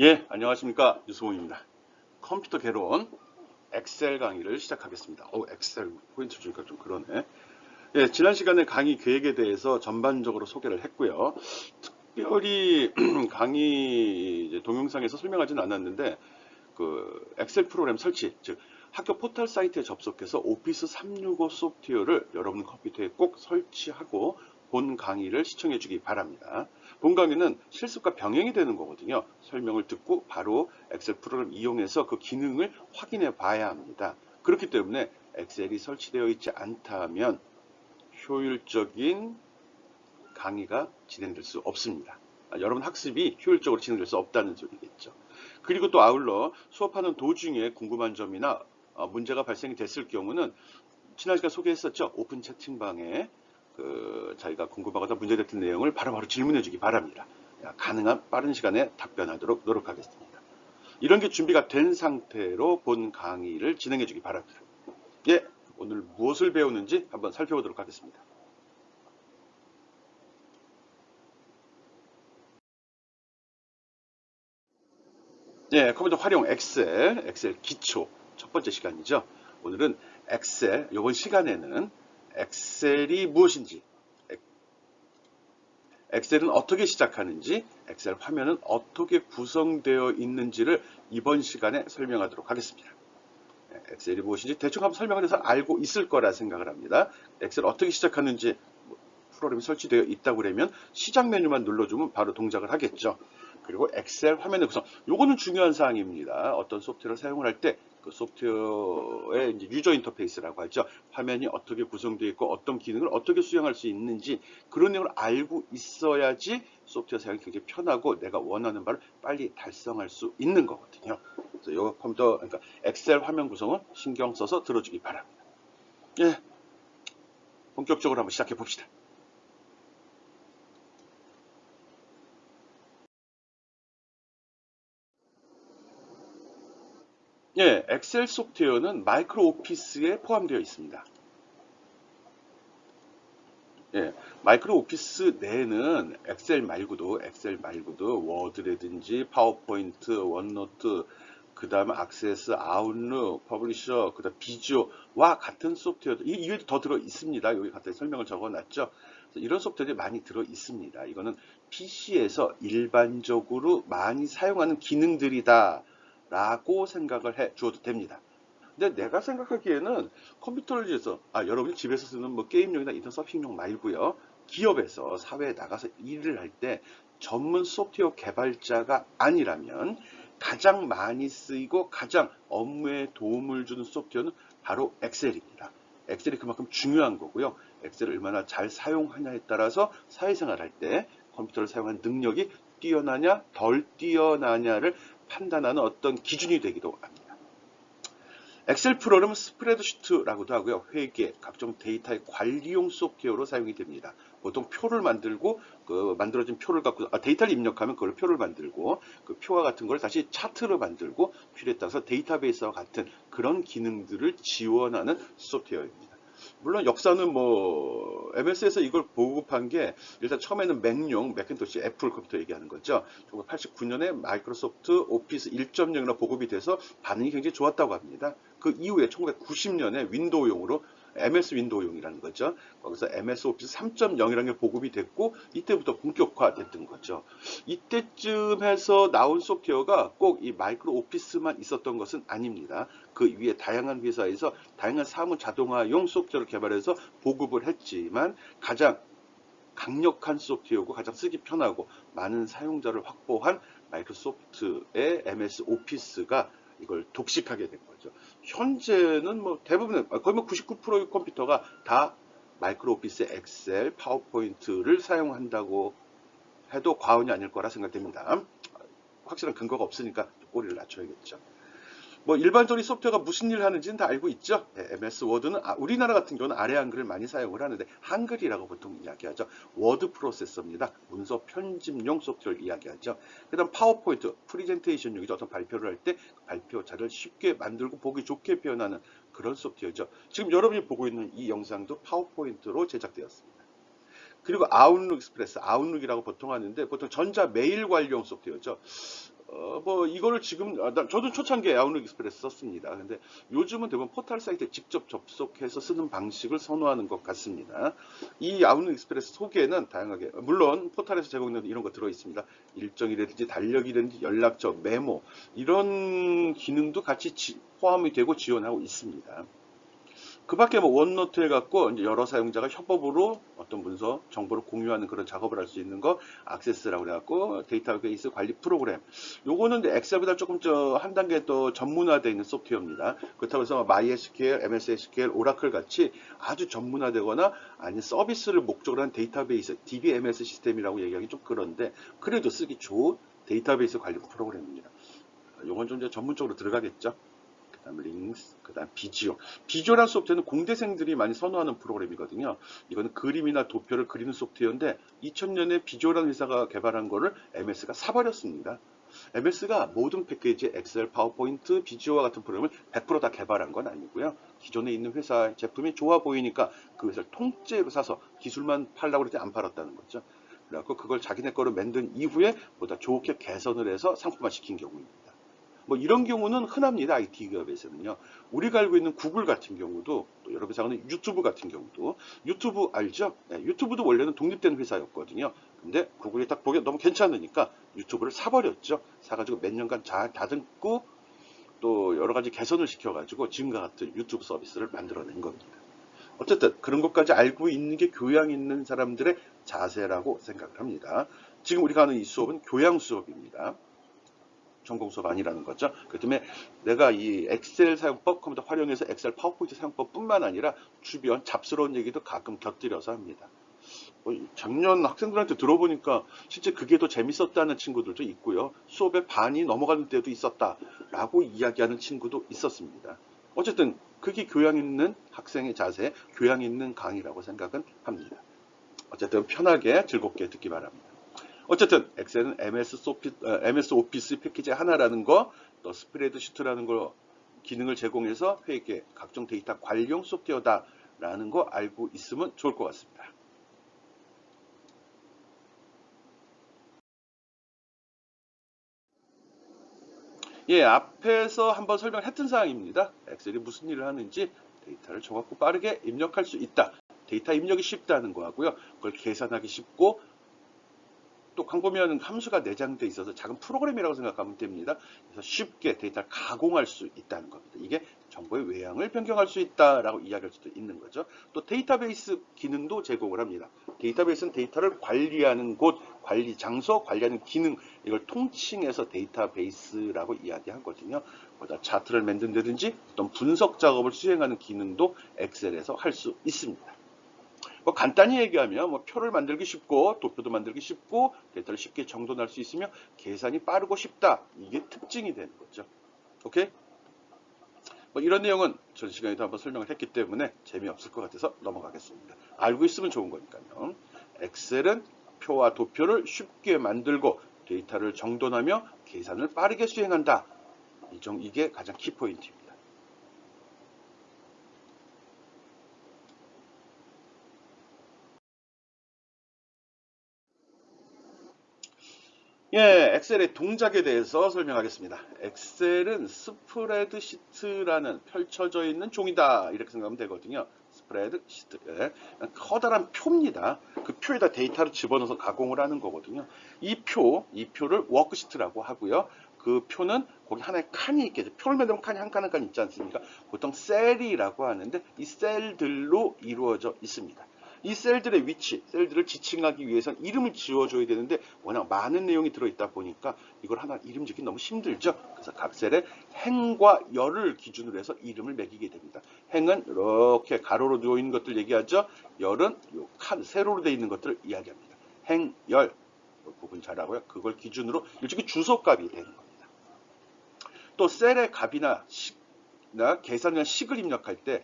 예, 안녕하십니까. 유승호입니다. 컴퓨터 개론 엑셀 강의를 시작하겠습니다. 엑셀 포인트 주니까 좀 그러네. 예, 지난 시간에 강의 계획에 대해서 전반적으로 소개를 했고요. 특별히 강의 동영상에서 설명하지는 않았는데, 그 엑셀 프로그램 설치, 즉 학교 포털 사이트에 접속해서 오피스 365 소프트웨어를 여러분 컴퓨터에 꼭 설치하고 본 강의를 시청해 주기 바랍니다. 본 강의는 실습과 병행이 되는 거거든요. 설명을 듣고 바로 엑셀 프로그램 이용해서 그 기능을 확인해 봐야 합니다. 그렇기 때문에 엑셀이 설치되어 있지 않다면 효율적인 강의가 진행될 수 없습니다. 여러분 학습이 효율적으로 진행될 수 없다는 소리겠죠. 그리고 또 아울러 수업하는 도중에 궁금한 점이나 문제가 발생이 됐을 경우는 지난 시간 소개했었죠. 오픈 채팅방에 자기가 궁금하거나 문제됐던 내용을 바로바로 질문해 주기 바랍니다. 가능한 빠른 시간에 답변하도록 노력하겠습니다. 이런 게 준비가 된 상태로 본 강의를 진행해 주기 바랍니다. 예, 오늘 무엇을 배우는지 한번 살펴보도록 하겠습니다. 예, 컴퓨터 활용 엑셀 기초 첫 번째 시간이죠. 오늘은 이번 시간에는 엑셀이 무엇인지, 엑셀은 어떻게 시작하는지, 엑셀 화면은 어떻게 구성되어 있는지를 이번 시간에 설명하도록 하겠습니다. 엑셀이 무엇인지 대충 한번 설명을 해서 알고 있을 거라 생각을 합니다. 엑셀 어떻게 시작하는지 프로그램이 설치되어 있다고 그러면 시작 메뉴만 눌러주면 바로 동작을 하겠죠. 그리고 엑셀 화면의 구성. 요거는 중요한 사항입니다. 어떤 소프트웨어를 사용을 할 때 그 소프트웨어의 이제 유저 인터페이스라고 하죠. 화면이 어떻게 구성되어 있고 어떤 기능을 어떻게 수행할 수 있는지 그런 내용을 알고 있어야지 소프트웨어 사용이 굉장히 편하고 내가 원하는 바를 빨리 달성할 수 있는 거거든요. 그래서 요 컴퓨터, 그러니까 엑셀 화면 구성은 신경 써서 들어주기 바랍니다. 예, 본격적으로 한번 시작해 봅시다. 예, 엑셀 소프트웨어는 마이크로 오피스에 포함되어 있습니다. 예, 마이크로 오피스 내에는 엑셀 말고도 워드라든지 파워포인트, 원노트, 그 다음에 액세스, 아웃룩, 퍼블리셔, 그 다음 비주어와 같은 소프트웨어, 이외에도 더 들어 있습니다. 여기 갖다 설명을 적어 놨죠. 이런 소프트웨어들이 많이 들어 있습니다. 이거는 PC에서 일반적으로 많이 사용하는 기능들이다 라고 생각을 해 주어도 됩니다. 근데 내가 생각하기에는 컴퓨터를 위해서, 여러분이 집에서 쓰는 뭐 게임용이나 인터넷 서핑용 말고요. 기업에서 사회에 나가서 일을 할 때 전문 소프트웨어 개발자가 아니라면 가장 많이 쓰이고 가장 업무에 도움을 주는 소프트웨어는 바로 엑셀입니다. 엑셀이 그만큼 중요한 거고요. 엑셀을 얼마나 잘 사용하냐에 따라서 사회생활 할 때 컴퓨터를 사용하는 능력이 뛰어나냐, 덜 뛰어나냐를 판단하는 어떤 기준이 되기도 합니다. 엑셀 프로그램은 스프레드시트라고도 하고요. 회계, 각종 데이터의 관리용 소프트웨어로 사용이 됩니다. 보통 표를 만들고 그 만들어진 표를 갖고 데이터를 입력하면 그걸 표를 만들고 그 표와 같은 걸 다시 차트로 만들고 필요에 따라서 데이터베이스와 같은 그런 기능들을 지원하는 소프트웨어입니다. 물론 역사는 뭐 MS에서 이걸 보급한 게 일단 처음에는 맥용, 맥킨토시, 애플 컴퓨터 얘기하는 거죠. 1989년에 마이크로소프트 오피스 1.0으로 보급이 돼서 반응이 굉장히 좋았다고 합니다. 그 이후에 1990년에 윈도우용으로 MS 윈도우용이라는 거죠. 거기서 MS 오피스 3.0이라는 게 보급이 됐고 이때부터 본격화됐던 거죠. 이때쯤 해서 나온 소프트웨어가 꼭 이 마이크로 오피스만 있었던 것은 아닙니다. 그 위에 다양한 회사에서 다양한 사무 자동화용 소프트웨어를 개발해서 보급을 했지만 가장 강력한 소프트웨어고 가장 쓰기 편하고 많은 사용자를 확보한 마이크로소프트의 MS 오피스가 이걸 독식하게 된 거죠. 현재는 뭐 대부분 거의 뭐 99%의 컴퓨터가 다 마이크로 오피스 엑셀, 파워포인트를 사용한다고 해도 과언이 아닐 거라 생각됩니다. 확실한 근거가 없으니까 꼬리를 낮춰야겠죠. 뭐 일반적으로 소프트웨어가 무슨 일을 하는지는 다 알고 있죠. 네, MS 워드는 우리나라 같은 경우는 아래 한글을 많이 사용을 하는데 한글이라고 보통 이야기하죠. 워드 프로세서입니다. 문서 편집용 소프트웨어를 이야기하죠. 그다음 파워포인트, 프리젠테이션용이죠. 어떤 발표를 할 때 발표 자료를 쉽게 만들고 보기 좋게 표현하는 그런 소프트웨어죠. 지금 여러분이 보고 있는 이 영상도 파워포인트로 제작되었습니다. 그리고 아웃룩 익스프레스, 아웃룩이라고 보통 하는데 보통 전자 메일 관리용 소프트웨어죠. 뭐 이거를 지금 저도 초창기에 아웃룩 익스프레스 썼습니다. 근데 요즘은 대부분 포털 사이트에 직접 접속해서 쓰는 방식을 선호하는 것 같습니다. 이 아웃룩 익스프레스 소개는 다양하게 물론 포털에서 제공되는 이런 거 들어 있습니다. 일정이라든지 달력이라든지 연락처, 메모 이런 기능도 같이 포함이 되고 지원하고 있습니다. 그 밖에 뭐 원노트 해갖고 이제 여러 사용자가 협업으로 어떤 문서, 정보를 공유하는 그런 작업을 할 수 있는 거, 액세스라고 해갖고 데이터베이스 관리 프로그램. 요거는 이제 엑셀보다 조금 한 단계 더 전문화되어 있는 소프트웨어입니다. 그렇다고 해서 MySQL, MSSQL, 오라클 같이 아주 전문화되거나 아니 서비스를 목적으로 한 데이터베이스, DBMS 시스템이라고 얘기하기 좀 그런데 그래도 쓰기 좋은 데이터베이스 관리 프로그램입니다. 요건 좀 이제 전문적으로 들어가겠죠. 그다음 링스, 그다음 비지오. 비지오라는 소프트웨어는 공대생들이 많이 선호하는 프로그램이거든요. 이거는 그림이나 도표를 그리는 소프트웨어인데 2000년에 비지오라는 회사가 개발한 거를 MS가 사버렸습니다. MS가 모든 패키지, 엑셀, 파워포인트, 비지오와 같은 프로그램을 100%다 개발한 건 아니고요. 기존에 있는 회사 제품이 좋아 보이니까 그 회사를 통째로 사서 기술만 팔라고 그랬더니 안 팔았다는 거죠. 그래갖고 그걸 자기네 거로 만든 이후에 보다 좋게 개선을 해서 상품화 시킨 경우입니다. 뭐 이런 경우는 흔합니다. IT 기업에서는요. 우리가 알고 있는 구글 같은 경우도 또 여러 회사는 유튜브 같은 경우도 유튜브 알죠? 네, 유튜브도 원래는 독립된 회사였거든요. 근데 구글이 딱 보기 너무 괜찮으니까 유튜브를 사버렸죠. 사가지고 몇 년간 잘 다듬고 또 여러 가지 개선을 시켜가지고 지금과 같은 유튜브 서비스를 만들어낸 겁니다. 어쨌든 그런 것까지 알고 있는 게 교양 있는 사람들의 자세라고 생각을 합니다. 지금 우리가 하는 이 수업은 교양 수업입니다. 전공 수업 아니라는 거죠. 그 때문에 내가 이 엑셀 사용법, 컴퓨터 활용해서 엑셀 파워포인트 사용법뿐만 아니라 주변 잡스러운 얘기도 가끔 곁들여서 합니다. 작년 학생들한테 들어보니까 실제 그게 더 재밌었다는 친구들도 있고요. 수업에 반이 넘어가는 때도 있었다라고 이야기하는 친구도 있었습니다. 어쨌든 그게 교양 있는 학생의 자세, 교양 있는 강의라고 생각은 합니다. 어쨌든 편하게 즐겁게 듣기 바랍니다. 어쨌든 엑셀은 MS 오피스 패키지 하나라는 거, 또 스프레드시트라는 거 기능을 제공해서 회계, 각종 데이터 관리용 소프트웨어다라는 거 알고 있으면 좋을 것 같습니다. 예, 앞에서 한번 설명했던 사항입니다. 엑셀이 무슨 일을 하는지 데이터를 정확고 빠르게 입력할 수 있다. 데이터 입력이 쉽다는 거 하고요. 그걸 계산하기 쉽고 또 광범위한 함수가 내장돼 있어서 작은 프로그램이라고 생각하면 됩니다. 그래서 쉽게 데이터를 가공할 수 있다는 겁니다. 이게 정보의 외양을 변경할 수 있다라고 이야기할 수도 있는 거죠. 또 데이터베이스 기능도 제공을 합니다. 데이터베이스는 데이터를 관리하는 곳, 관리 장소, 관리하는 기능 이걸 통칭해서 데이터베이스라고 이야기하거든요. 보다 차트를 만든다든지 어떤 분석 작업을 수행하는 기능도 엑셀에서 할 수 있습니다. 뭐 간단히 얘기하면 뭐 표를 만들기 쉽고 도표도 만들기 쉽고 데이터를 쉽게 정돈할 수 있으며 계산이 빠르고 쉽다. 이게 특징이 되는 거죠. 오케이? 뭐 이런 내용은 전 시간에도 한번 설명을 했기 때문에 재미없을 것 같아서 넘어가겠습니다. 알고 있으면 좋은 거니까요. 엑셀은 표와 도표를 쉽게 만들고 데이터를 정돈하며 계산을 빠르게 수행한다. 이게 가장 키포인트입니다. 예, 엑셀의 동작에 대해서 설명하겠습니다. 엑셀은 스프레드시트라는 펼쳐져 있는 종이다. 이렇게 생각하면 되거든요. 스프레드시트. 예, 커다란 표입니다. 그 표에다 데이터를 집어넣어서 가공을 하는 거거든요. 이 표를 워크시트라고 하고요. 그 표는 거기 하나의 칸이 있겠죠. 표를 만들면 칸이 한 칸 한 칸 있지 않습니까? 보통 셀이라고 하는데 이 셀들로 이루어져 있습니다. 이 셀들의 위치, 셀들을 지칭하기 위해서는 이름을 지어줘야 되는데 워낙 많은 내용이 들어있다 보니까 이걸 하나 이름 짓기 너무 힘들죠. 그래서 각 셀에 행과 열을 기준으로 해서 이름을 매기게 됩니다. 행은 이렇게 가로로 누워 있는 것들 얘기하죠. 열은 요 칸, 세로로 되어 있는 것들을 이야기합니다. 행, 열 부분 잘 알고요. 그걸 기준으로 일종의 주소값이 되는 겁니다. 또 셀의 값이나 계산이나 식을 입력할 때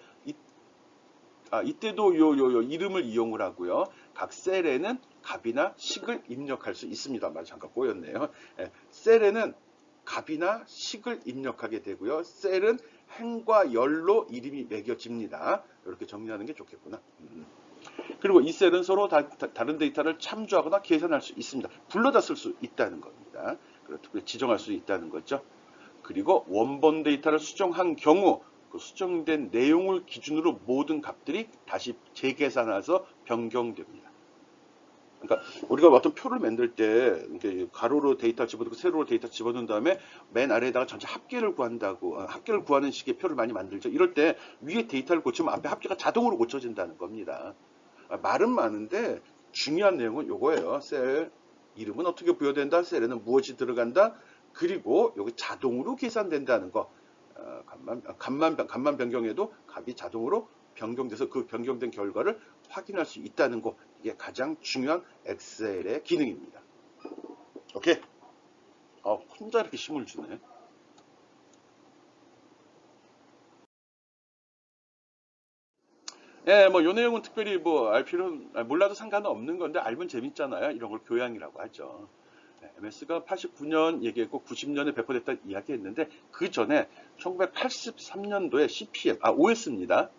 이때도 요 이름을 이용을 하고요. 각 셀에는 값이나 식을 입력할 수 있습니다. 말 잠깐 꼬였네요. 예, 셀에는 값이나 식을 입력하게 되고요. 셀은 행과 열로 이름이 매겨집니다. 이렇게 정리하는 게 좋겠구나. 그리고 이 셀은 서로 다른 데이터를 참조하거나 계산할 수 있습니다. 불러다 쓸 수 있다는 겁니다. 특별히 지정할 수 있다는 거죠. 그리고 원본 데이터를 수정한 경우 그 수정된 내용을 기준으로 모든 값들이 다시 재계산해서 변경됩니다. 그러니까 우리가 어떤 표를 만들 때 이렇게 가로로 데이터 집어넣고 세로로 데이터 집어넣은 다음에 맨 아래에다가 전체 합계를 구한다고 합계를 구하는 식의 표를 많이 만들죠. 이럴 때 위에 데이터를 고치면 앞에 합계가 자동으로 고쳐진다는 겁니다. 말은 많은데 중요한 내용은 요거예요. 셀 이름은 어떻게 부여된다, 셀에는 무엇이 들어간다, 그리고 여기 자동으로 계산된다는 거. 값만 변경해도 값이 자동으로 변경돼서 그 변경된 결과를 확인할 수 있다는 거. 이게 가장 중요한 엑셀의 기능입니다. 오케이. 혼자 이렇게 힘을 주네. 예, 뭐, 요 내용은 특별히 뭐, 알 필요는, 몰라도 상관은 없는 건데, 알면 재밌잖아요. 이런 걸 교양이라고 하죠. MS가 89년 얘기했고, 90년에 배포됐다 이야기했는데, 그 전에 1983년도에 CPM, OS입니다.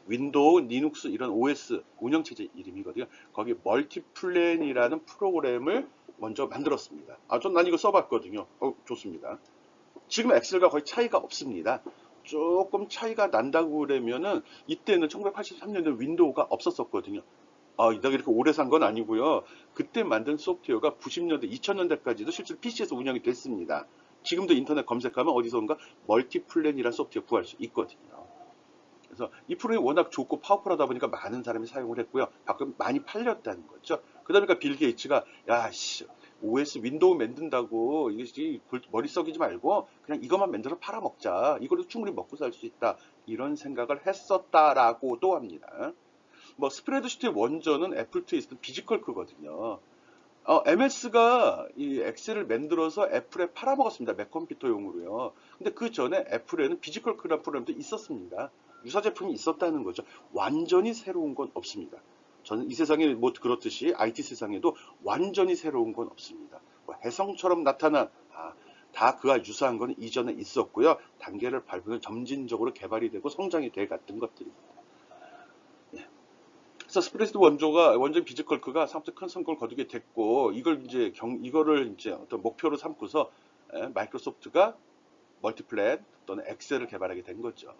윈도우, 리눅스 이런 OS 운영체제 이름이거든요. 거기 멀티플랜이라는 프로그램을 먼저 만들었습니다. 난 이거 써봤거든요. 좋습니다. 지금 엑셀과 거의 차이가 없습니다. 조금 차이가 난다고 그러면은 이때는 1983년에 윈도우가 없었었거든요. 내가 이렇게 오래 산 건 아니고요. 그때 만든 소프트웨어가 90년대, 2000년대까지도 실제로 PC에서 운영이 됐습니다. 지금도 인터넷 검색하면 어디선가 멀티플랜이라는 소프트웨어 구할 수 있거든요. 그래서 이 프로그램이 워낙 좋고 파워풀하다 보니까 많은 사람이 사용을 했고요. 가끔 많이 팔렸다는 거죠. 그러니까 빌 게이츠가 OS 윈도우 만든다고 이게 머리 썩이지 말고 그냥 이것만 만들어 팔아먹자. 이걸로 충분히 먹고 살 수 있다. 이런 생각을 했었다라고도 합니다. 뭐 스프레드시트의 원전은 애플2에 있었던 비지컬크거든요. MS가 이 엑셀을 만들어서 애플에 팔아먹었습니다. 맥컴퓨터용으로요. 근데 그 전에 애플에는 비지컬크라는 프로그램도 있었습니다. 유사 제품이 있었다는 거죠. 완전히 새로운 건 없습니다. 저는 이 세상에 뭐 그렇듯이 IT 세상에도 완전히 새로운 건 없습니다. 뭐 혜성처럼 나타난 다 그와 유사한 건 이전에 있었고요. 단계를 밟으면 점진적으로 개발이 되고 성장이 돼 갔던 것들입니다. 그래서 스프레드 원전 비즈컬크가 사업적 큰 성공을 거두게 됐고, 이거를 이제 어떤 목표로 삼고서 마이크로소프트가 멀티플랜 또는 엑셀을 개발하게 된 거죠.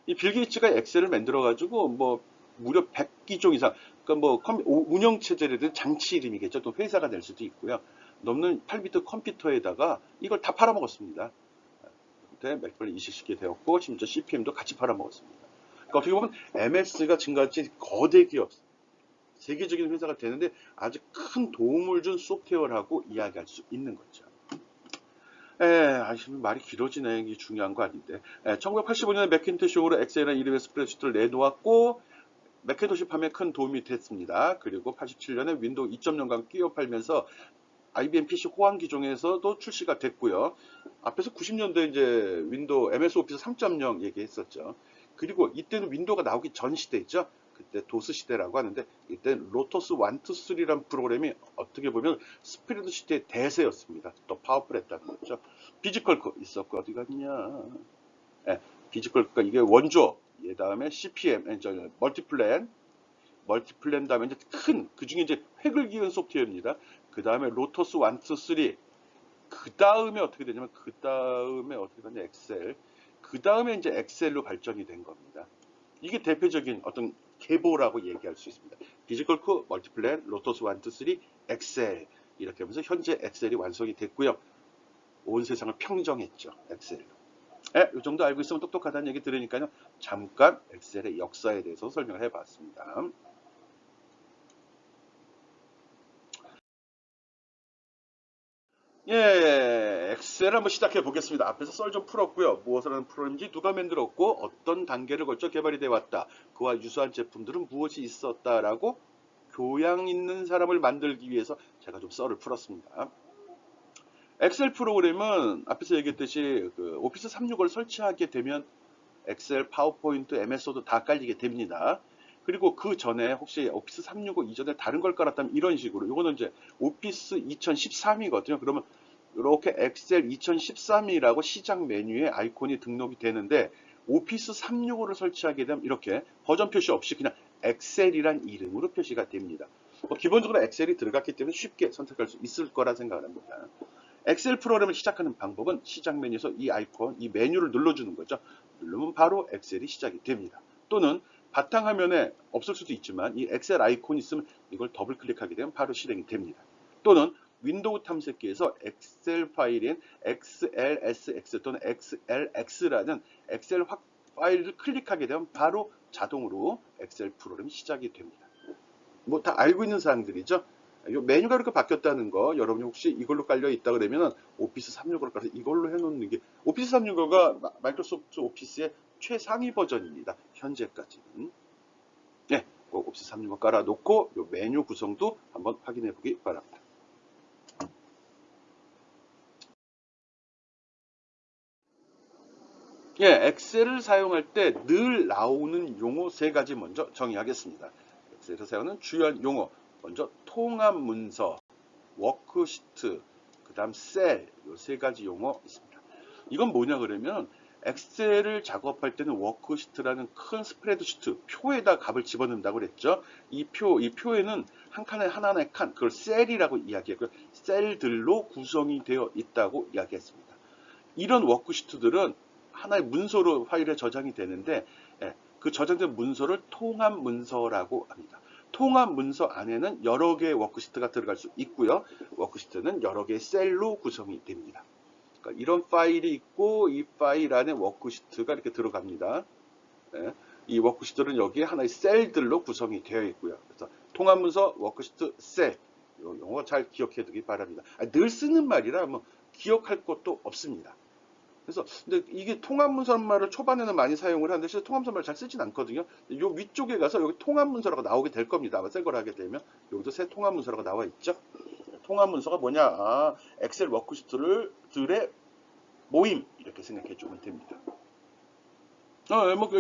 이 빌 게이츠가 엑셀을 만들어가지고 뭐 무려 100기종 이상, 그러니까 뭐 운영체제라든 장치 이름이겠죠. 또 회사가 될 수도 있고요. 넘는 8비트 컴퓨터에다가 이걸 다 팔아먹었습니다. 그때 맥플랜 이식시키게 되었고, 심지어 CPM도 같이 팔아먹었습니다. 그러니까 어떻게 보면 MS가 지금같이 거대 기업, 세계적인 회사가 되는데 아주 큰 도움을 준 소프트웨어라고 이야기할 수 있는 거죠. 말이 길어지네. 이게 중요한 거 아닌데. 1985년에 맥킨토시용으로 엑셀이라는 이름의 스프레드시트를 내놓았고, 맥킨토시 판매에 큰 도움이 됐습니다. 그리고 87년에 윈도우 2.0과 끼워 팔면서 IBM PC 호환 기종에서도 출시가 됐고요. 앞에서 90년도에 이제 윈도우 MS 오피스 3.0 얘기했었죠. 그리고 이때는 윈도우가 나오기 전 시대죠. 그때 도스 시대라고 하는데 이때 로터스 1, 2, 3라는 프로그램이 어떻게 보면 스프레드 시대의 대세였습니다. 또 파워풀했다는 거죠. 비지컬크 있었고 어디 갔냐? 비지컬크가 이게 원조, 예 다음에 CPM, 멀티플랜 다음에 이제 그 중에 이제 획을 기은 소프트웨어입니다. 그 다음에 로터스 1, 2, 3. 그 다음에 어떻게 되냐면 그 다음에 어떻게 되냐 엑셀. 그 다음에 이제 엑셀로 발전이 된 겁니다. 이게 대표적인 어떤 계보라고 얘기할 수 있습니다. 비지컬크, 멀티플랜, 로터스 1, 2, 3, 엑셀 이렇게 하면서 현재 엑셀이 완성이 됐고요. 온 세상을 평정했죠. 엑셀로. 이 정도 알고 있으면 똑똑하다는 얘기 들으니까요. 잠깐 엑셀의 역사에 대해서 설명을 해봤습니다. 엑셀 한번 시작해 보겠습니다. 앞에서 썰 좀 풀었고요. 무엇을 하는 프로그램인지 누가 만들었고 어떤 단계를 거쳐 개발이 되어 왔다. 그와 유사한 제품들은 무엇이 있었다라고 교양 있는 사람을 만들기 위해서 제가 좀 썰을 풀었습니다. 엑셀 프로그램은 앞에서 얘기했듯이 그 오피스 365를 설치하게 되면 엑셀, 파워포인트, MS도 다 깔리게 됩니다. 그리고 그 전에 혹시 오피스 365 이전에 다른 걸 깔았다면 이런 식으로 이거는 이제 오피스 2013이거든요. 그러면 이렇게 엑셀 2013이라고 시작 메뉴에 아이콘이 등록이 되는데 오피스 365를 설치하게 되면 이렇게 버전 표시 없이 그냥 엑셀이란 이름으로 표시가 됩니다. 기본적으로 엑셀이 들어갔기 때문에 쉽게 선택할 수 있을 거라 생각합니다. 엑셀 프로그램을 시작하는 방법은 시작 메뉴에서 이 아이콘, 이 메뉴를 눌러주는 거죠. 누르면 바로 엑셀이 시작이 됩니다. 또는 바탕화면에 없을 수도 있지만 이 엑셀 아이콘이 있으면 이걸 더블 클릭하게 되면 바로 실행이 됩니다. 또는 윈도우 탐색기에서 엑셀 파일인 XLSX 또는 XLX라는 엑셀 파일을 클릭하게 되면 바로 자동으로 엑셀 프로그램이 시작이 됩니다. 뭐 다 알고 있는 사항들이죠. 이 메뉴가 이렇게 바뀌었다는 거, 여러분이 혹시 이걸로 깔려 있다 그러면은 오피스 365를 깔아서 이걸로 해놓는 게, 오피스 365가 마이크로소프트 오피스의 최상위 버전입니다. 현재까지는. 네, 오피스 365 깔아놓고 이 메뉴 구성도 한번 확인해 보기 바랍니다. 예, 엑셀을 사용할 때 늘 나오는 용어 세 가지 먼저 정의하겠습니다. 엑셀을 사용하는 주요한 용어, 먼저 통합 문서, 워크시트, 그 다음 셀, 이 세 가지 용어 있습니다. 이건 뭐냐 그러면 엑셀을 작업할 때는 워크시트라는 큰 스프레드시트, 표에다 값을 집어넣는다고 그랬죠. 이 표에는 한 칸에 하나의 칸, 그걸 셀이라고 이야기했고요. 셀들로 구성이 되어 있다고 이야기했습니다. 이런 워크시트들은 하나의 문서로 파일에 저장이 되는데 그 저장된 문서를 통합 문서라고 합니다. 통합 문서 안에는 여러 개의 워크시트가 들어갈 수 있고요. 워크시트는 여러 개의 셀로 구성이 됩니다. 그러니까 이런 파일이 있고 이 파일 안에 워크시트가 이렇게 들어갑니다. 이 워크시트는 여기에 하나의 셀들로 구성이 되어 있고요. 그래서 통합 문서, 워크시트, 셀. 이 용어 잘 기억해 두기 바랍니다. 늘 쓰는 말이라 뭐 기억할 것도 없습니다. 그래서 근데 이게 통합문서란 말을 초반에는 많이 사용을 하는데 실제 통합문서 말을 잘 쓰진 않거든요. 요 위쪽에 가서 여기 통합문서라고 나오게 될 겁니다. 아마 새 걸 하게 되면 여기도 새 통합문서라고 나와 있죠. 통합문서가 뭐냐? 엑셀 워크시트들의 모임 이렇게 생각해 주면 됩니다.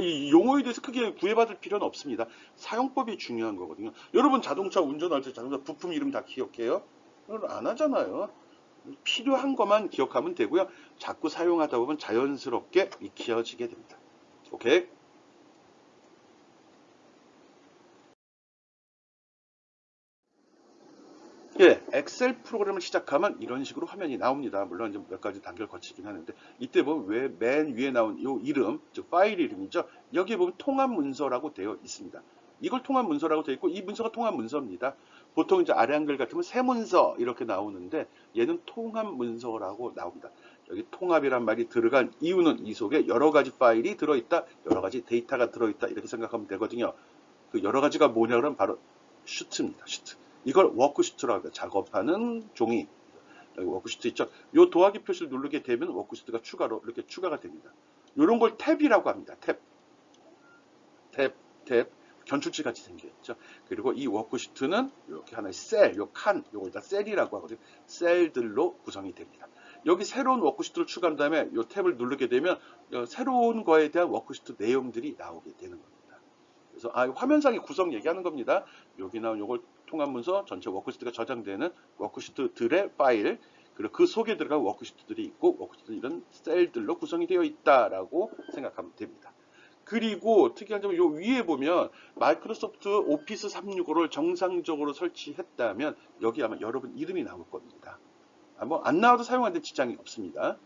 이 용어에 대해서 크게 구애받을 필요는 없습니다. 사용법이 중요한 거거든요. 여러분 자동차 운전할 때 자동차 부품 이름 다 기억해요? 그걸 안 하잖아요. 필요한 것만 기억하면 되고요. 자꾸 사용하다 보면 자연스럽게 익혀지게 됩니다. 오케이? 예, 엑셀 프로그램을 시작하면 이런 식으로 화면이 나옵니다. 물론 이제 몇 가지 단계를 거치긴 하는데 이때 보면 왜 맨 위에 나온 이 이름, 즉 파일 이름이죠. 여기에 보면 통합 문서라고 되어 있습니다. 이걸 통합 문서라고 되어 있고 이 문서가 통합 문서입니다. 보통 이제 아래 한글 같으면 새 문서 이렇게 나오는데 얘는 통합 문서라고 나옵니다. 여기 통합이란 말이 들어간 이유는 이 속에 여러 가지 파일이 들어있다, 여러 가지 데이터가 들어있다 이렇게 생각하면 되거든요. 그 여러 가지가 뭐냐 그러면 바로 슈트입니다. 슈트. 이걸 워크시트라고 합니다. 작업하는 종이. 여기 워크시트 있죠. 이 더하기 표시를 누르게 되면 워크시트가 추가로 이렇게 추가가 됩니다. 이런 걸 탭이라고 합니다. 탭. 견출지 같이 생겼죠. 그리고 이 워크시트는 이렇게 하나의 셀, 요 칸, 요걸 다 셀이라고 하거든요. 셀들로 구성이 됩니다. 여기 새로운 워크시트를 추가한 다음에 이 탭을 누르게 되면 새로운 거에 대한 워크시트 내용들이 나오게 되는 겁니다. 그래서 화면상의 구성 얘기하는 겁니다. 여기 나온 요걸 통합문서 전체 워크시트가 저장되는 워크시트들의 파일, 그리고 그 속에 들어간 워크시트들이 있고 워크시트 이런 셀들로 구성이 되어 있다라고 생각하면 됩니다. 그리고 특이한 점은 요 위에 보면 마이크로소프트 오피스 365를 정상적으로 설치했다면 여기 아마 여러분 이름이 나올 겁니다. 뭐 안 나와도 사용하는 데 지장이 없습니다.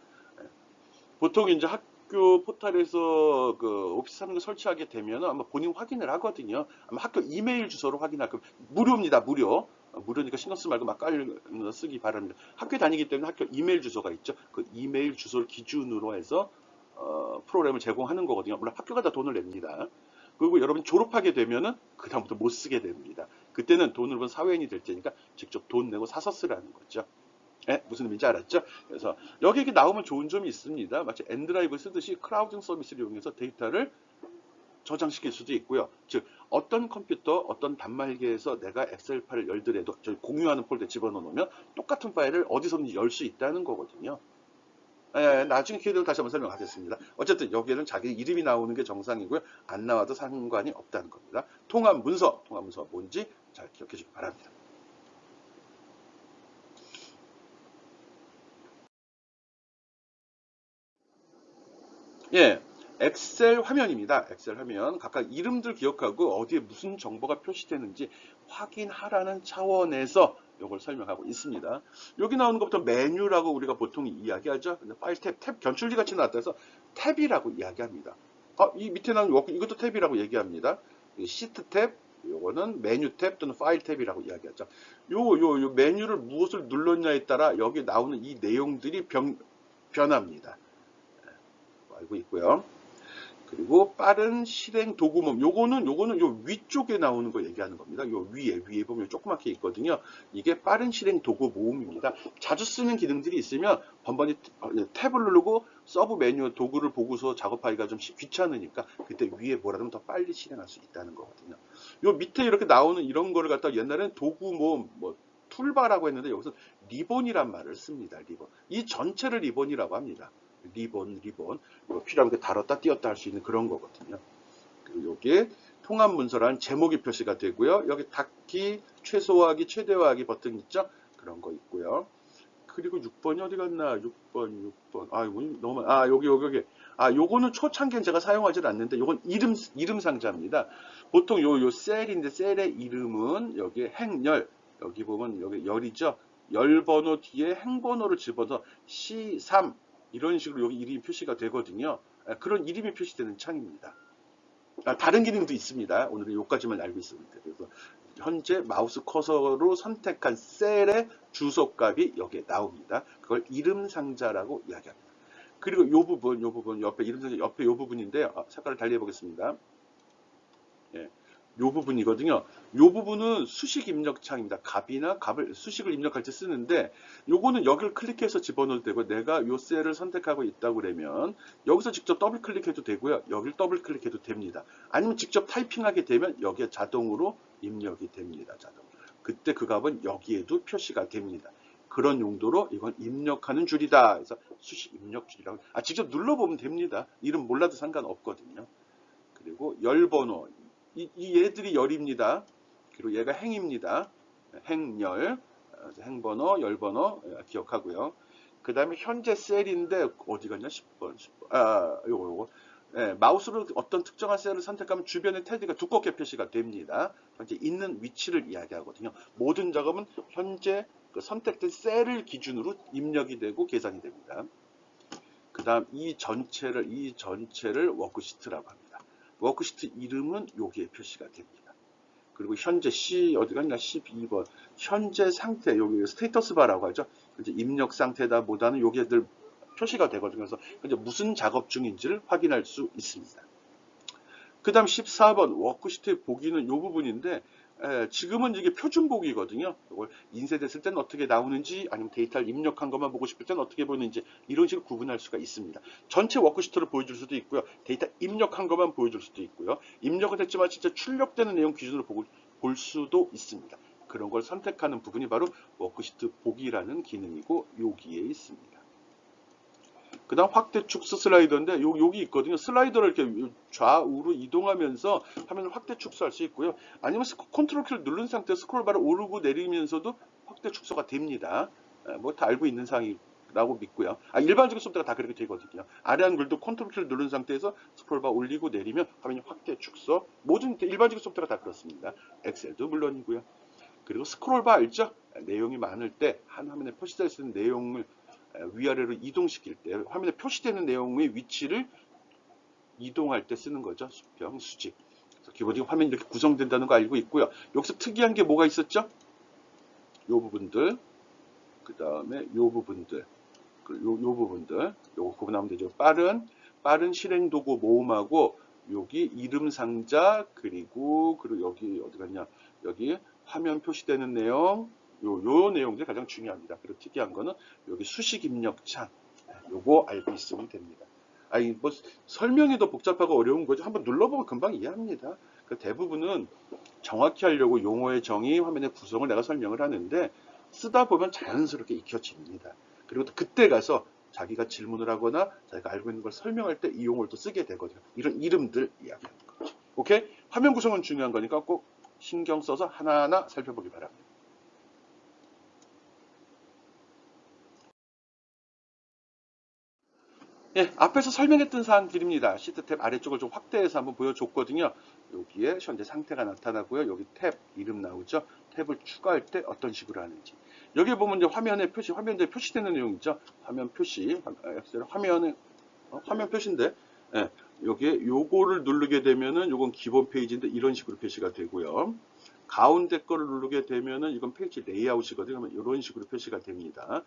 보통 이제 학교 포털에서 그 오피스 365 설치하게 되면 아마 본인 확인을 하거든요. 아마 학교 이메일 주소로 확인할 겁니다. 무료입니다. 무료니까 신경 쓰지 말고 막 쓰기 바랍니다. 학교에 다니기 때문에 학교 이메일 주소가 있죠. 그 이메일 주소를 기준으로 해서 프로그램을 제공하는 거거든요. 물론 학교가 다 돈을 냅니다. 그리고 여러분 졸업하게 되면은 그다음부터 못 쓰게 됩니다. 그때는 돈을 번 사회인이 될 테니까 직접 돈 내고 사서 쓰라는 거죠. 무슨 의미인지 알았죠? 그래서 여기 이렇게 나오면 좋은 점이 있습니다. 마치 엔드라이브 쓰듯이 크라우딩 서비스를 이용해서 데이터를 저장시킬 수도 있고요. 즉 어떤 컴퓨터, 어떤 단말기에서 내가 엑셀 파일을 열더라도 저희 공유하는 폴더에 집어넣으면 똑같은 파일을 어디서든지 열 수 있다는 거거든요. 나중에 기회 되면 다시 한번 설명하겠습니다. 어쨌든 여기에는 자기 이름이 나오는 게 정상이고요. 안 나와도 상관이 없다는 겁니다. 통합 문서 뭔지 잘 기억해 주시기 바랍니다. 예, 엑셀 화면입니다. 엑셀 화면. 각각 이름들 기억하고 어디에 무슨 정보가 표시되는지 확인하라는 차원에서 이걸 설명하고 있습니다. 여기 나오는 것부터 메뉴라고 우리가 보통 이야기하죠. 근데 파일 탭 견출리 같이 나왔다 해서 탭이라고 이야기합니다. 이 밑에 나오는 이것도 탭이라고 얘기합니다. 시트 탭, 요거는 메뉴 탭 또는 파일 탭이라고 이야기하죠. 요 메뉴를 무엇을 눌렀냐에 따라 여기 나오는 이 내용들이 변합니다. 알고 있고요. 그리고 빠른 실행 도구 모음. 요거는 요 위쪽에 나오는 거 얘기하는 겁니다. 요 위에 보면 조그맣게 있거든요. 이게 빠른 실행 도구 모음입니다. 자주 쓰는 기능들이 있으면 번번이 탭을 누르고 서브 메뉴 도구를 보고서 작업하기가 좀 귀찮으니까 그때 위에 뭐라도 더 빨리 실행할 수 있다는 거거든요. 요 밑에 이렇게 나오는 이런 거를 갖다 옛날에는 도구 모음 뭐 툴바라고 했는데 여기서 리본이란 말을 씁니다. 리본. 이 전체를 리본이라고 합니다. 리본. 필요한 게 달았다 띄었다 할 수 있는 그런 거거든요. 그리고 여기에 통합 문서란 제목이 표시가 되고요. 여기 닫기, 최소화하기, 최대화하기 버튼 있죠? 그런 거 있고요. 그리고 6번이 어디 갔나? 6번. 이거 너무, 여기. 요거는 초창기엔 제가 사용하지 않는데, 요건 이름 상자입니다. 보통 요 셀인데, 셀의 이름은 여기에 행열, 여기 보면 여기 열이죠? 열 번호 뒤에 행번호를 집어서 C3, 이런 식으로 여기 이름이 표시가 되거든요. 그런 이름이 표시되는 창입니다. 다른 기능도 있습니다. 오늘은 여기까지만 알고 있습니다. 그래서 현재 마우스 커서로 선택한 셀의 주소값이 여기에 나옵니다. 그걸 이름 상자라고 이야기합니다. 그리고 요 부분 옆에 이름 상자 옆에 요 부분인데요. 색깔을 달리 해보겠습니다. 예. 요 부분이거든요. 요 부분은 수식 입력창입니다. 값을 수식을 입력할 때 쓰는데 요거는 여기를 클릭해서 집어넣어도 되고 내가 요 셀을 선택하고 있다고 그러면 여기서 직접 더블 클릭해도 되고요. 여기를 더블 클릭해도 됩니다. 아니면 직접 타이핑하게 되면 여기에 자동으로 입력이 됩니다. 그때 그 값은 여기에도 표시가 됩니다. 그런 용도로 이건 입력하는 줄이다. 그래서 수식 입력 줄이라고. 직접 눌러보면 됩니다. 이름 몰라도 상관없거든요. 그리고 열 번호. 이 얘들이 열입니다. 그리고 얘가 행입니다. 행열, 행번호, 열번호 기억하고요. 그 다음에 현재 셀인데 어디 갔냐? 10번. 요거. 마우스로 어떤 특정한 셀을 선택하면 주변의 테두리가 두껍게 표시가 됩니다. 현재 있는 위치를 이야기하거든요. 모든 작업은 현재 그 선택된 셀을 기준으로 입력이 되고 계산이 됩니다. 그 다음 이 전체를 워크시트라고 합니다. 워크시트 이름은 여기에 표시가 됩니다. 그리고 현재 어디 갔냐? 12번. 현재 상태, 여기 스테이터스 바라고 하죠. 이제 입력 상태다 보다는 여기에들 표시가 되거든요. 그래서 현재 무슨 작업 중인지를 확인할 수 있습니다. 그 다음 14번 워크시트 보기는 이 부분인데 지금은 이게 표준 보기거든요. 이걸 인쇄됐을 때는 어떻게 나오는지 아니면 데이터를 입력한 것만 보고 싶을 때는 어떻게 보이는지 이런 식으로 구분할 수가 있습니다. 전체 워크시트를 보여줄 수도 있고요. 데이터 입력한 것만 보여줄 수도 있고요. 입력은 됐지만 진짜 출력되는 내용 기준으로 볼 수도 있습니다. 그런 걸 선택하는 부분이 바로 워크시트 보기라는 기능이고 여기에 있습니다. 그 다음 확대 축소 슬라이더인데 여기 있거든요. 슬라이더를 이렇게 좌우로 이동하면서 화면을 확대 축소할 수 있고요. 아니면 컨트롤 키를 누른 상태에서 스크롤바를 오르고 내리면서도 확대 축소가 됩니다. 뭐 다 알고 있는 사항이라고 믿고요. 일반적인 소프트가 다 그렇게 되거든요. 아래 한글도 컨트롤 키를 누른 상태에서 스크롤바 올리고 내리면 화면이 확대 축소. 모든 일반적인 소프트가 다 그렇습니다. 엑셀도 물론이고요. 그리고 스크롤바 알죠? 내용이 많을 때 한 화면에 표시될 수 있는 내용을 위아래로 이동시킬 때 화면에 표시되는 내용의 위치를 이동할 때 쓰는 거죠. 수평, 수직. 그래서 기본적으로 화면이 이렇게 구성된다는 거 알고 있고요. 여기서 특이한 게 뭐가 있었죠? 요 부분들, 그 다음에 요 부분들, 요 부분들, 요거 구분하면 되죠. 빠른 실행 도구 모음하고 여기 이름 상자 그리고 여기 어디 갔냐? 여기 화면 표시되는 내용. 요 내용들이 가장 중요합니다. 그리고 특이한 거는 여기 수식 입력 창. 요거 알고 있으면 됩니다. 뭐 설명이 더 복잡하고 어려운 거죠. 한번 눌러보면 금방 이해합니다. 그 대부분은 정확히 하려고 용어의 정의, 화면의 구성을 내가 설명을 하는데 쓰다 보면 자연스럽게 익혀집니다. 그리고 또 그때 가서 자기가 질문을 하거나 자기가 알고 있는 걸 설명할 때 이 용어를 또 쓰게 되거든요. 이런 이름들 이야기하는 거죠. 오케이? 화면 구성은 중요한 거니까 꼭 신경 써서 하나하나 살펴보기 바랍니다. 예, 앞에서 설명했던 사항들입니다. 시트 탭 아래쪽을 좀 확대해서 한번 보여줬거든요. 여기에 현재 상태가 나타나고요. 여기 탭 이름 나오죠. 탭을 추가할 때 어떤 식으로 하는지. 여기 보면 이제 화면에 표시, 화면에 표시되는 내용이죠. 화면 표시, 화면에 화면 표시인데, 예, 여기에 요거를 누르게 되면은 요건 기본 페이지인데 이런 식으로 표시가 되고요. 가운데 거를 누르게 되면은 이건 페이지 레이아웃이거든요. 그러면 이런 식으로 표시가 됩니다.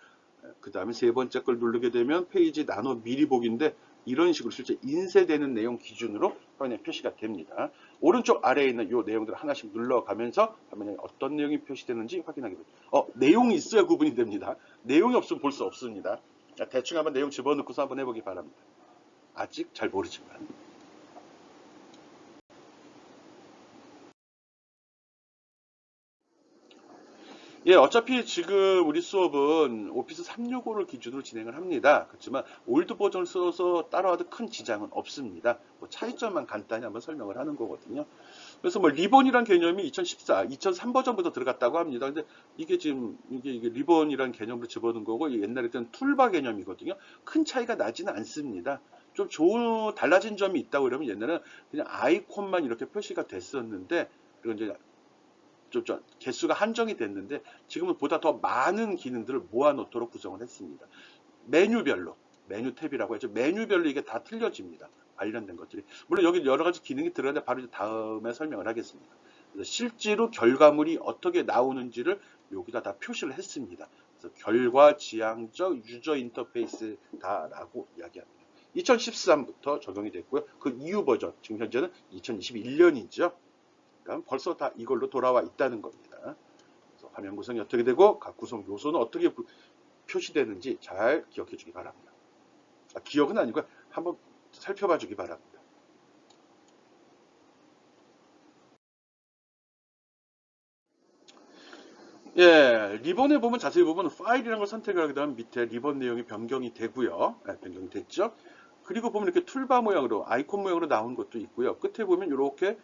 그 다음에 세 번째 걸 누르게 되면 페이지 나눠 미리 보기인데 이런 식으로 실제 인쇄되는 내용 기준으로 화면에 표시가 됩니다. 오른쪽 아래에 있는 이 내용들을 하나씩 눌러가면서 화면에 어떤 내용이 표시되는지 확인하게 됩니다. 내용이 있어야 구분이 됩니다. 내용이 없으면 볼 수 없습니다. 대충 한번 내용 집어넣고서 한번 해보기 바랍니다. 아직 잘 모르지만. 예, 어차피 지금 우리 수업은 오피스 365를 기준으로 진행을 합니다. 그렇지만 올드 버전을 써서 따라와도 큰 지장은 없습니다. 뭐 차이점만 간단히 한번 설명을 하는 거거든요. 그래서 뭐 리본이란 개념이 2014, 2003 버전부터 들어갔다고 합니다. 근데 이게 지금 이게 리본이란 개념으로 집어넣은 거고 옛날에 있던 툴바 개념이거든요. 큰 차이가 나지는 않습니다. 좀 좋은 달라진 점이 있다고 그러면 옛날에는 그냥 아이콘만 이렇게 표시가 됐었는데 그리고 이제 좀 개수가 한정이 됐는데 지금은 보다 더 많은 기능들을 모아놓도록 구성을 했습니다. 메뉴별로 메뉴 탭이라고 해서 메뉴별로 이게 다 틀려집니다. 관련된 것들이 물론 여기 여러 가지 기능이 들어가는데 바로 이제 다음에 설명을 하겠습니다. 그래서 실제로 결과물이 어떻게 나오는지를 여기다 다 표시를 했습니다. 그래서 결과 지향적 유저 인터페이스다라고 이야기합니다. 2013부터 적용이 됐고요. 그 이후 버전 지금 현재는 2021년이죠. 그러니까 벌써 다 이걸로 돌아와 있다는 겁니다. 그래서 화면 구성이 어떻게 되고 각 구성 요소는 어떻게 표시되는지 잘 기억해 주기 바랍니다. 기억은 아니고 한번 살펴봐 주기 바랍니다. 예, 리본에 보면 자세히 보면 파일이라는 걸 선택하게 되면 밑에 리본 내용이 변경이 되고요. 변경이 됐죠. 그리고 보면 이렇게 툴바 모양으로 아이콘 모양으로 나온 것도 있고요. 끝에 보면 이렇게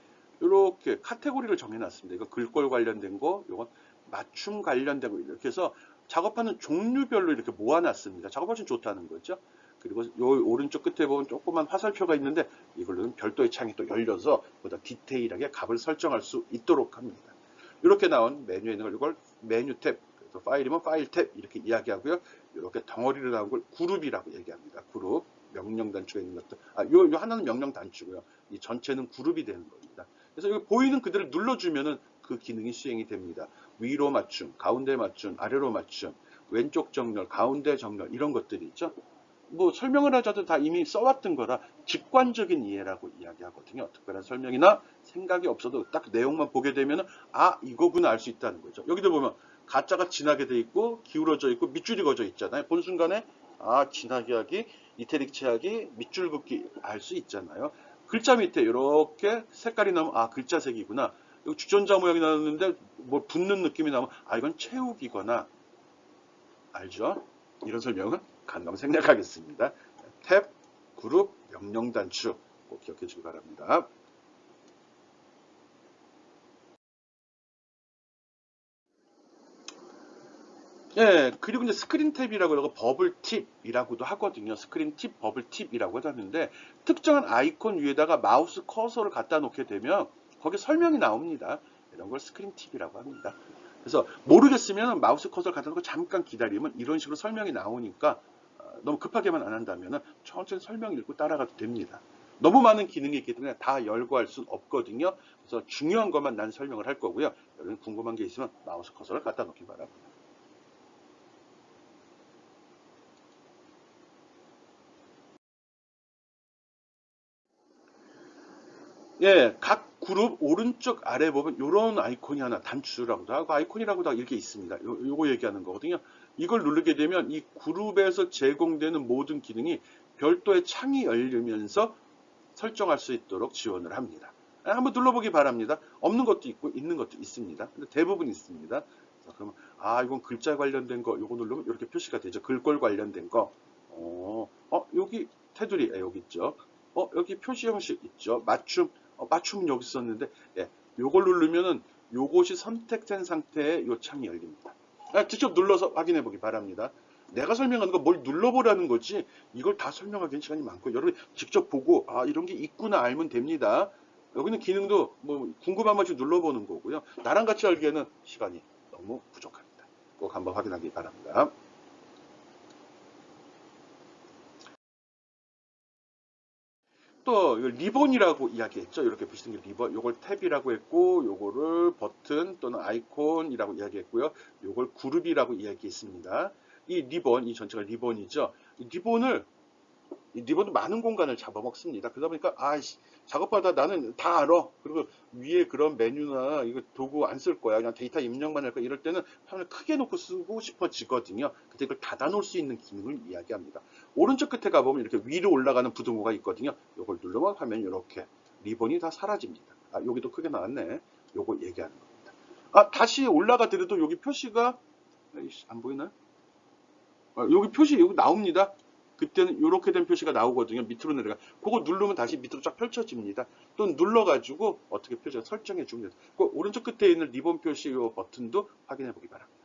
카테고리를 정해놨습니다. 이거 글꼴 관련된 거, 이건 맞춤 관련된 거 이렇게 해서 작업하는 종류별로 이렇게 모아놨습니다. 작업하기 좀 좋다는 거죠. 그리고 요 오른쪽 끝에 보면 조그만 화살표가 있는데 이걸로는 별도의 창이 또 열려서 보다 디테일하게 값을 설정할 수 있도록 합니다. 이렇게 나온 메뉴에 있는 걸 이걸 메뉴 탭, 그래서 파일이면 파일 탭 이렇게 이야기하고요. 이렇게 덩어리로 나온 걸 그룹이라고 얘기합니다. 그룹, 명령 단추가 있는 것도, 요 하나는 명령 단추고요. 이 전체는 그룹이 되는 겁니다. 그래서 여기 보이는 그대로 눌러주면은 그 기능이 수행이 됩니다. 위로 맞춤, 가운데 맞춤, 아래로 맞춤, 왼쪽 정렬, 가운데 정렬 이런 것들이 있죠. 뭐 설명을 하자도 다 이미 써왔던 거라 직관적인 이해라고 이야기하거든요. 특별한 설명이나 생각이 없어도 딱 내용만 보게 되면 이거구나 알 수 있다는 거죠. 여기도 보면 가짜가 진하게 돼 있고 기울어져 있고 밑줄이 그어져 있잖아요. 본 순간에 진하게 하기, 이태릭 칠하기, 밑줄 긋기 알 수 있잖아요. 글자 밑에 이렇게 색깔이 나면 글자색이구나. 여기 주전자 모양이 나왔는데 뭐 붙는 느낌이 나면 이건 채우기거나 알죠? 이런 설명은 간담 생략하겠습니다. 탭, 그룹, 명령 단추 꼭 기억해 주기 바랍니다. 예, 그리고 이제 스크린 탭이라고 하고 버블 팁이라고도 하거든요. 스크린 팁, 버블 팁이라고 하는데 특정한 아이콘 위에다가 마우스 커서를 갖다 놓게 되면 거기에 설명이 나옵니다. 이런 걸 스크린 팁이라고 합니다. 그래서 모르겠으면 마우스 커서를 갖다 놓고 잠깐 기다리면 이런 식으로 설명이 나오니까 너무 급하게만 안 한다면 천천히 설명 읽고 따라가도 됩니다. 너무 많은 기능이 있기 때문에 다 열거할 수는 없거든요. 그래서 중요한 것만 난 설명을 할 거고요. 여러분 궁금한 게 있으면 마우스 커서를 갖다 놓기 바랍니다. 예, 각 그룹 오른쪽 아래 보면 이런 아이콘이 하나 단추라고도 하고 아이콘이라고도 하고 이렇게 있습니다. 요거 얘기하는 거거든요. 이걸 누르게 되면 이 그룹에서 제공되는 모든 기능이 별도의 창이 열리면서 설정할 수 있도록 지원을 합니다. 한번 눌러보기 바랍니다. 없는 것도 있고 있는 것도 있습니다. 근데 대부분 있습니다. 그러면 이건 글자 관련된 거 요거 누르면 이렇게 표시가 되죠. 글꼴 관련된 거. 여기 테두리 여기 있죠. 여기 표시 형식 있죠. 맞춤. 맞춤은 여기 있었는데 예, 요걸 누르면은 요것이 선택된 상태의 요 창이 열립니다. 직접 눌러서 확인해 보기 바랍니다. 내가 설명하는 거 뭘 눌러보라는 거지 이걸 다 설명하기엔 시간이 많고 여러분이 직접 보고 아 이런 게 있구나 알면 됩니다. 여기는 기능도 뭐 궁금한 것좀 눌러보는 거고요. 나랑 같이 알기에는 시간이 너무 부족합니다. 꼭 한번 확인하기 바랍니다. 또 리본이라고 이야기했죠. 이렇게 보시는 게 리본. 요걸 탭이라고 했고 요거를 버튼 또는 아이콘이라고 이야기했고요. 요걸 그룹이라고 이야기했습니다. 이 리본, 이 전체가 리본이죠. 이 리본도 많은 공간을 잡아먹습니다. 그러다 보니까 작업하다 나는 다 알아. 그리고 위에 그런 메뉴나 이거 도구 안 쓸 거야. 그냥 데이터 입력만 할 거야. 이럴 때는 화면을 크게 놓고 쓰고 싶어지거든요. 그때 이걸 닫아놓을 수 있는 기능을 이야기합니다. 오른쪽 끝에 가보면 이렇게 위로 올라가는 부등호가 있거든요. 이걸 누르면 화면이 이렇게 리본이 다 사라집니다. 여기도 크게 나왔네. 요거 얘기하는 겁니다. 다시 올라가더라도 여기 표시가 안 보이나요? 여기 표시 여기 나옵니다. 그때는 이렇게 된 표시가 나오거든요. 밑으로 내려가. 그거 누르면 다시 밑으로 쫙 펼쳐집니다. 또 눌러가지고 어떻게 표시가 설정해 줍니다. 그 오른쪽 끝에 있는 리본 표시 요 버튼도 확인해 보기 바랍니다.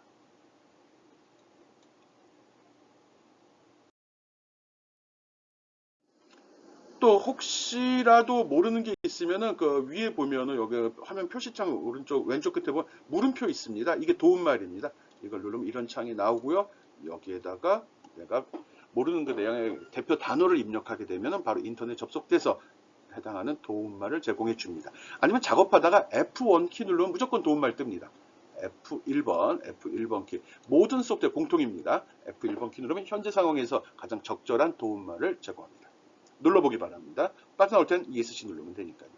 또 혹시라도 모르는 게 있으면은 그 위에 보면은 여기 화면 표시창 오른쪽 왼쪽 끝에 보면 물음표 있습니다. 이게 도움말입니다. 이걸 누르면 이런 창이 나오고요. 여기에다가 내가 모르는 그 내용의 대표 단어를 입력하게 되면 바로 인터넷 접속돼서 해당하는 도움말을 제공해 줍니다. 아니면 작업하다가 F1 키 누르면 무조건 도움말 뜹니다. F1번 키. 모든 소프트웨어 공통입니다. F1번 키 누르면 현재 상황에서 가장 적절한 도움말을 제공합니다. 눌러보기 바랍니다. 빠져나올 땐 ESC 누르면 되니까요.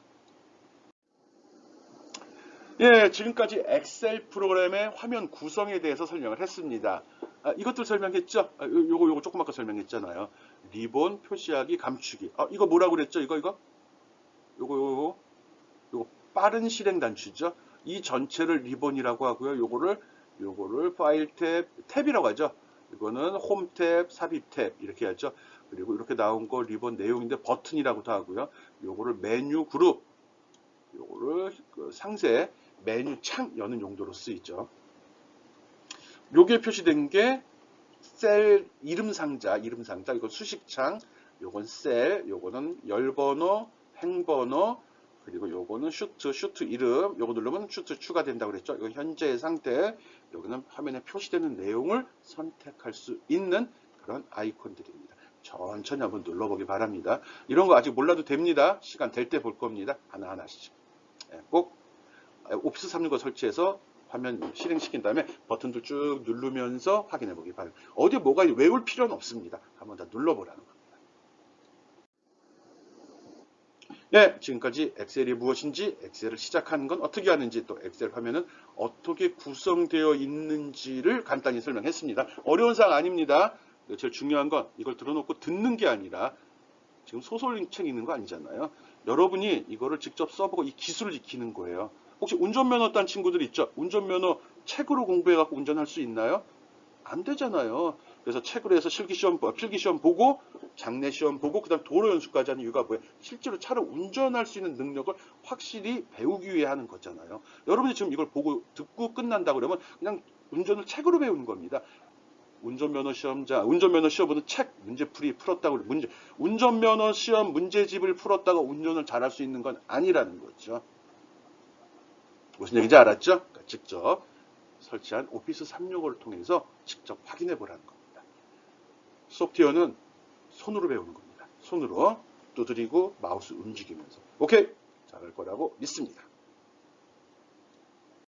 예, 지금까지 엑셀 프로그램의 화면 구성에 대해서 설명을 했습니다. 이것들 설명했죠? 요거 조금 아까 설명했잖아요. 리본, 표시하기, 감추기. 이거 뭐라고 그랬죠? 요거 빠른 실행 단추죠? 이 전체를 리본이라고 하고요. 요거를 파일 탭이라고 하죠. 이거는 홈 탭, 삽입 탭 이렇게 하죠. 그리고 이렇게 나온 거 리본 내용인데 버튼이라고도 하고요. 요거를 메뉴 그룹, 요거를 그 상세 메뉴 창 여는 용도로 쓰이죠. 요게 표시된 게 셀 이름 상자, 이건 수식창, 요건 셀, 요거는 열번호, 행번호, 그리고 요거는 슈트 이름, 요거 누르면 슈트 추가된다고 그랬죠. 이건 현재의 상태, 여기는 화면에 표시되는 내용을 선택할 수 있는 그런 아이콘들입니다. 천천히 한번 눌러보기 바랍니다. 이런 거 아직 몰라도 됩니다. 시간 될 때 볼 겁니다. 하나하나씩. 꼭 오피스 365 설치해서 화면 실행시킨 다음에 버튼들 쭉 누르면서 확인해 보기 바랍니다. 어디에 뭐가 외울 필요는 없습니다. 한번 다 눌러보라는 겁니다. 네, 지금까지 엑셀이 무엇인지, 엑셀을 시작하는 건 어떻게 하는지, 또 엑셀 화면은 어떻게 구성되어 있는지를 간단히 설명했습니다. 어려운 사항 아닙니다. 제일 중요한 건 이걸 들어놓고 듣는 게 아니라 지금 소설책 읽는 거 아니잖아요. 여러분이 이거를 직접 써보고 이 기술을 익히는 거예요. 혹시 운전면허 딴 친구들 있죠? 운전면허 책으로 공부해갖고 운전할 수 있나요? 안 되잖아요. 그래서 책으로 해서 필기시험 보고 장례시험 보고 그다음 도로 연수까지 하는 이유가 뭐예요? 실제로 차를 운전할 수 있는 능력을 확실히 배우기 위해 하는 거잖아요. 여러분이 지금 이걸 보고 듣고 끝난다 그러면 그냥 운전을 책으로 배우는 겁니다. 운전면허 시험보는 책 문제풀이 풀었다고 운전면허 시험 문제집을 풀었다가 운전을 잘할 수 있는 건 아니라는 거죠. 무슨 얘기인지 알았죠? 그러니까 직접 설치한 오피스 365를 통해서 직접 확인해 보라는 겁니다. 소프트웨어는 손으로 배우는 겁니다. 손으로 두드리고 마우스 움직이면서 오케이 잘할 거라고 믿습니다.